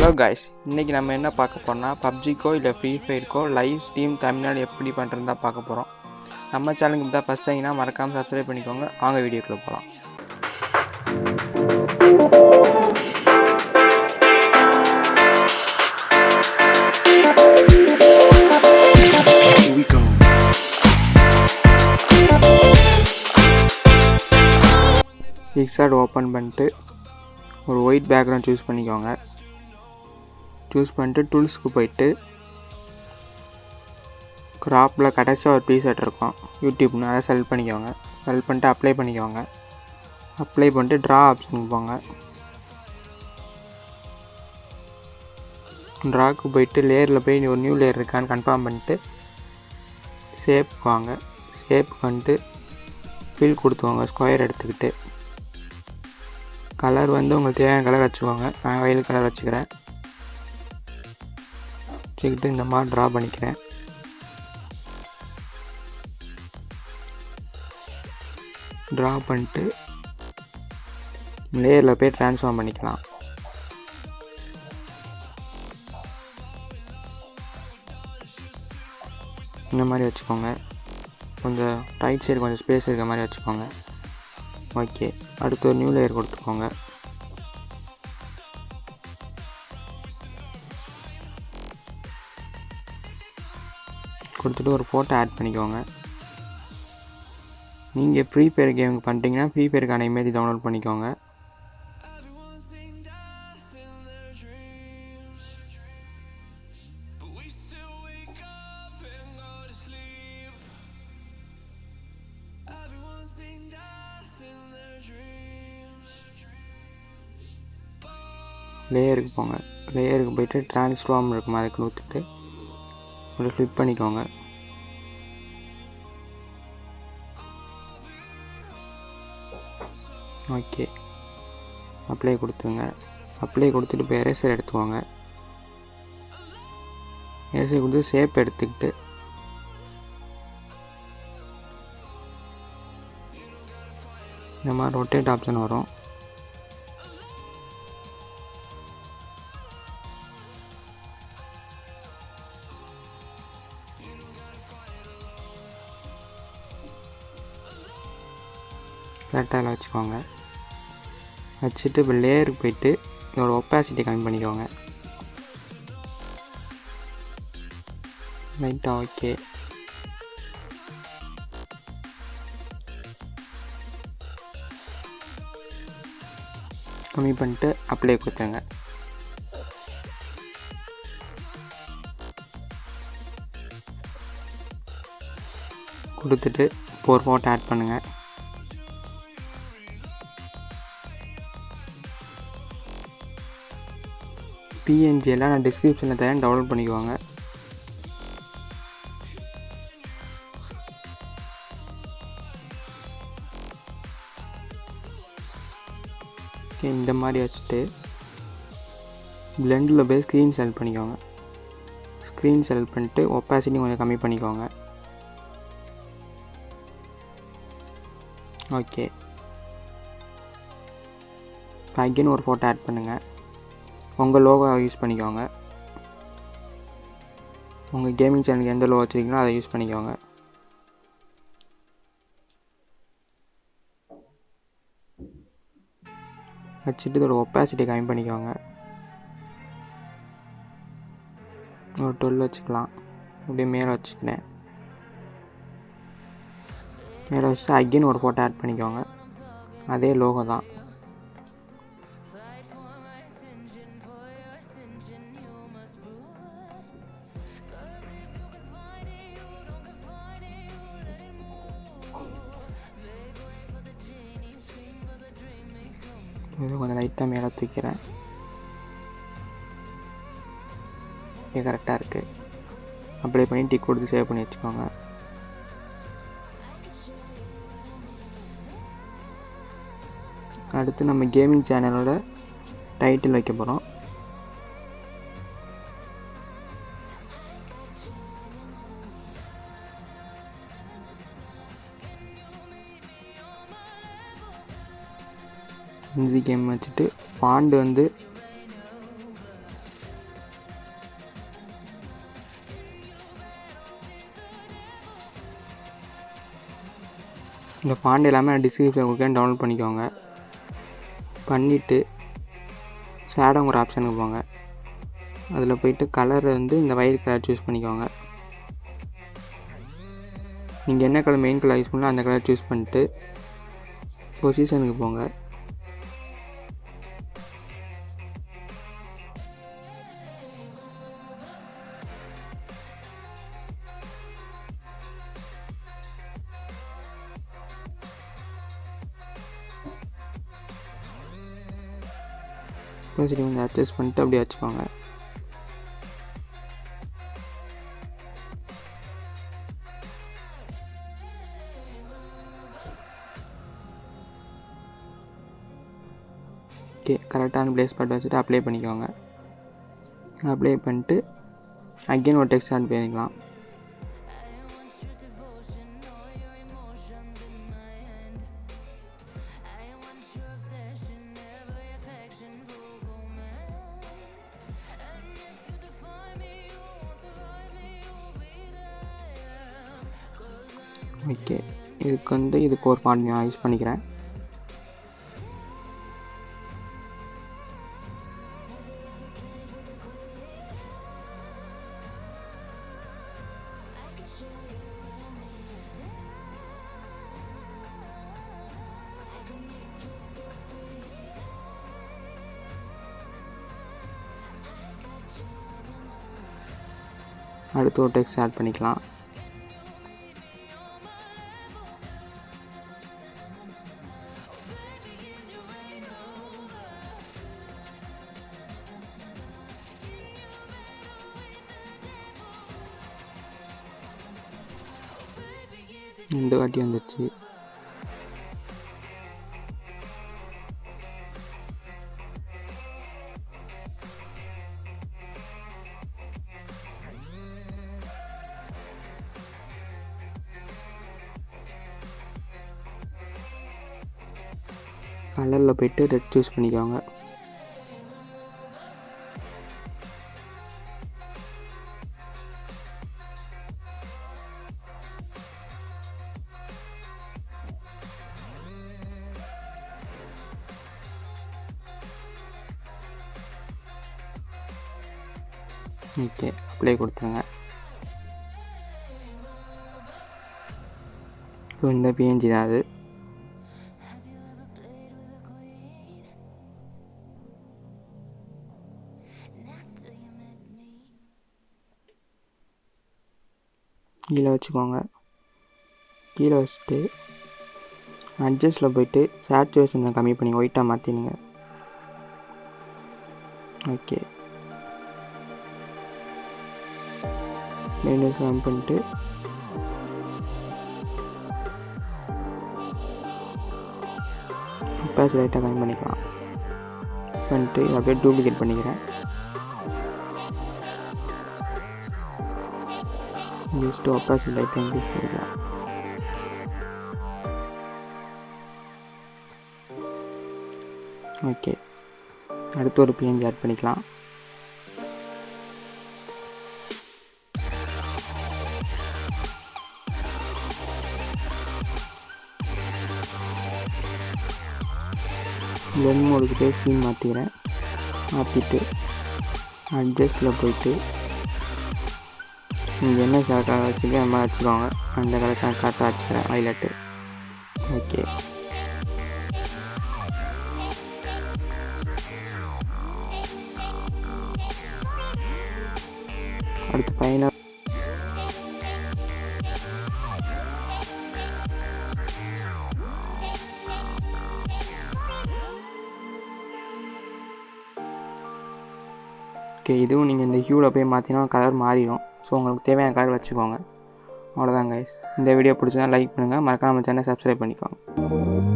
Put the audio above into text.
Hello guys, இன்றைக்கி நம்ம என்ன பார்க்க போகிறோம்னா பப்ஜிக்கோ இல்லை ஃப்ரீ ஃபயருக்கோ லைவ் ஸ்ட்ரீம் தமிழ்நாடு எப்படி பண்ணுறதுன்னு தான் பார்க்க போகிறோம். நம்ம சேனலுக்கு தான் ஃபஸ்ட் டைம்னா மறக்காமல் சப்ஸ்கிரைப் பண்ணிக்கோங்க. வாங்க வீடியோக்குள்ளே போகலாம். பிக்சார்ட் ஓப்பன் பண்ணிட்டு ஒரு ஒயிட் பேக்ரவுண்ட் சூஸ் பண்ணிக்கோங்க. சூஸ் பண்ணிட்டு டூல்ஸ்க்கு போயிட்டு கிராப்பில் கடைசியாக ஒரு ப்ரீசெட் இருக்கும் யூடியூப்னு, அதை செலக்ட் பண்ணிக்கோங்க. செலக்ட் பண்ணிட்டு அப்ளை பண்ணிக்கோங்க. அப்ளை பண்ணிட்டு ட்ரா ஆப்ஷனுக்கு போங்க. ட்ராக்கு போயிட்டு லேயரில் போய் ஒரு நியூ லேயர் இருக்கான்னு கன்ஃபார்ம் பண்ணிட்டு ஷேப் வாங்க. ஷேப் வந்துட்டு ஃபில் கொடுத்துக்கோங்க. ஸ்கொயர் எடுத்துக்கிட்டு கலர் வந்து உங்களுக்கு தேவையான கலர் வச்சுக்கோங்க. நான் வயல் கலர் வச்சுக்கிறேன். வச்சுக்கிட்டு இந்த மாதிரி ட்ரா பண்ணிக்கிறேன். ட்ரா பண்ணிட்டு லேயரில் போய் ட்ரான்ஸ்ஃபார்ம் பண்ணிக்கலாம். இந்த மாதிரி வச்சுக்கோங்க. கொஞ்சம் ரைட் சைடு கொஞ்சம் ஸ்பேஸ் இருக்க மாதிரி வச்சுக்கோங்க. ஓகே, அடுத்து ஒரு நியூ லேயர் கொடுத்துக்கோங்க. கொடுத்துட்டு ஒரு ஃபோட்டோ ஆட் பண்ணிக்கோங்க. நீங்கள் ஃப்ரீ ஃபயர் கேமுக்கு பண்ணிட்டீங்கன்னா ஃப்ரீ ஃபயருக்கான இமேஜ் டவுன்லோட் பண்ணிக்கோங்க. லேயருக்கு போங்க. லேயருக்கு போய்ட்டு ட்ரான்ஸ்ஃபார்ம் இருக்குமா, அதுக்கு நூற்றிட்டு ஒரு ஃப்ளிப் பண்ணிக்கோங்க. ஓகே, அப்ளை கொடுத்துருங்க. அப்ளை கொடுத்துட்டு இப்போ எரேசர் எடுத்துக்கோங்க. எரேசர் கொடுத்து ஷேப் எடுத்துக்கிட்டு இந்த மாதிரி ரொட்டேட் ஆப்ஷன் வரும். கரெக்டாக வச்சுக்கோங்க. வச்சுட்டு இப்போ லேயருக்கு போயிட்டு இதோட ஒப்பாசிட்டி கம்மி பண்ணிக்கோங்க லைட்டாக. ஓகே, கம்மி பண்ணிட்டு அப்ளை கொடுத்துருங்க. கொடுத்துட்டு இப்போ ஒரு ஃபோட்டோ ஆட் பண்ணுங்கள். பிஎன்ஜி எல்லாம் நான் டிஸ்கிரிப்ஷனில் தரேன், டவுன்லோட் பண்ணிக்குவாங்க. ஓகே, இந்த மாதிரி வச்சுட்டு பிளெண்டில் போய் ஸ்க்ரீன் செலக்ட் பண்ணிக்கோங்க. ஸ்க்ரீன் செலக்ட் பண்ணிட்டு ஒப்பாசிட்டி கொஞ்சம் கம்மி பண்ணிக்கோங்க. ஓகே, அகைன் ஒரு ஃபோட்டோ ஆட் பண்ணுங்கள். உங்கள் லோகோ யூஸ் பண்ணிக்கோங்க. உங்கள் கேமிங் சேனலுக்கு எந்த லோகோ வச்சுருக்கீங்களோ அதை யூஸ் பண்ணிக்கோங்க. வச்சுட்டு இதோட ஒப்பாசிட்டி கம்மி பண்ணிக்கோங்க. ஒரு 12 வச்சுக்கலாம். அப்படியே மேலே வச்சுக்கிறேன். மேலே வச்சுட்டு அகைன் ஒரு ஃபோட்டோ ஆட் பண்ணிக்கோங்க. அதே லோகோ தான். இது கொஞ்சம் லைட்டாக மேலே தூக்கிறேன். இது கரெக்டாக இருக்குது. அப்ளை பண்ணி டிக் கொடுத்து சேவ் பண்ணி வச்சுக்கோங்க. அடுத்து நம்ம கேமிங் சேனலோட டைட்டில் வைக்க போகிறோம். மியூசிக் கேம் வச்சுட்டு ஃபாண்ட் வந்து இந்த ஃபாண்ட் எல்லாமே டிஸ்கிரிப்ஷன் கொடுக்கேன், டவுன்லோட் பண்ணிக்கோங்க. பண்ணிவிட்டு ஷேடோங்கிற ஆப்ஷனுக்கு போங்க. அதில் போய்ட்டு கலர் வந்து இந்த வயலட் கலர் சூஸ் பண்ணிக்கோங்க. நீங்கள் என்ன கலர் மெயின் கலர் யூஸ் பண்ணலாம் அந்த கலர் சூஸ் பண்ணிட்டு பொசிஷனுக்கு போங்க. பொசிஷன் கொஞ்சம் அட்ஜஸ்ட் பண்ணிட்டு அப்படியே வச்சுக்கோங்க. ஓகே, கரெக்டான ப்ளேஸ் பட்டு வச்சுட்டு அப்ளை பண்ணிக்கோங்க. அப்ளை பண்ணிட்டு அகெயின் ஒரு டெக்ஸ்ட் ஆட் பண்ணிக்கலாம். ஓகே, இதுக்கு ஒரு ஃபாண்ட் நான் யூஸ் பண்ணிக்கிறேன். அடுத்து ஒரு டெக்ஸ்ட் ஆட் பண்ணிக்கலாம். ரெண்டு வாட்டி வந்துருச்சு. கலரில் போய்ட்டு ரெட் சூஸ் பண்ணிக்கோங்க. ஓகே, அப்ளை கொடுத்துருங்க. ஸோ இந்த பிஎன்ஜி தான் அது. கீழே வச்சுக்கோங்க. கீழே வச்சுட்டு அட்ஜஸ்ட்டில் போய்ட்டு சேச்சுரேஷனை கம்மி பண்ணி ஒயிட்டாக மாற்றிடுங்க. ஓகே, மைனஸ் ஆன் பண்ணிட்டு பேஸ் லைட்டாக கம்மி பண்ணிக்கலாம். பண்ணிட்டு அப்படியே டூப்ளிகேட் பண்ணிக்கிறேன். ஜஸ்ட் ஒப்பாசிட்டி லைட்டாக இன்க்ரீஸ் பண்ணிக்கலாம். ஓகே, அடுத்து ஒரு பிஎன்ஜி ஆட் பண்ணிக்கலாம். லென் மோடுக்கு போய் சீன் மாற்றிக்கிறேன். மாற்றிட்டு அட்ஜஸ்ட்டில் போய்ட்டு நீங்கள் என்ன கரெக்டாக வச்சுக்க அந்த மாதிரி வச்சுக்கோங்க. அந்த கரெக்டாக வச்சுக்கிறேன் ஹைலைட்டு. ஓகே, அடுத்து ஃபைனல் ஓகே, இதுவும் நீங்கள் இந்த ஹியூவில் போய் மாற்றினா கலர் மாறிடும். ஸோ உங்களுக்கு தேவையான கலர் வச்சுக்கோங்க. அவ்வளோதான் கைஸ். இந்த வீடியோ பிடிச்சதா லைக் பண்ணுங்கள். மறக்காம நம்ம சேனலை சப்ஸ்கிரைப் பண்ணிக்கோங்க.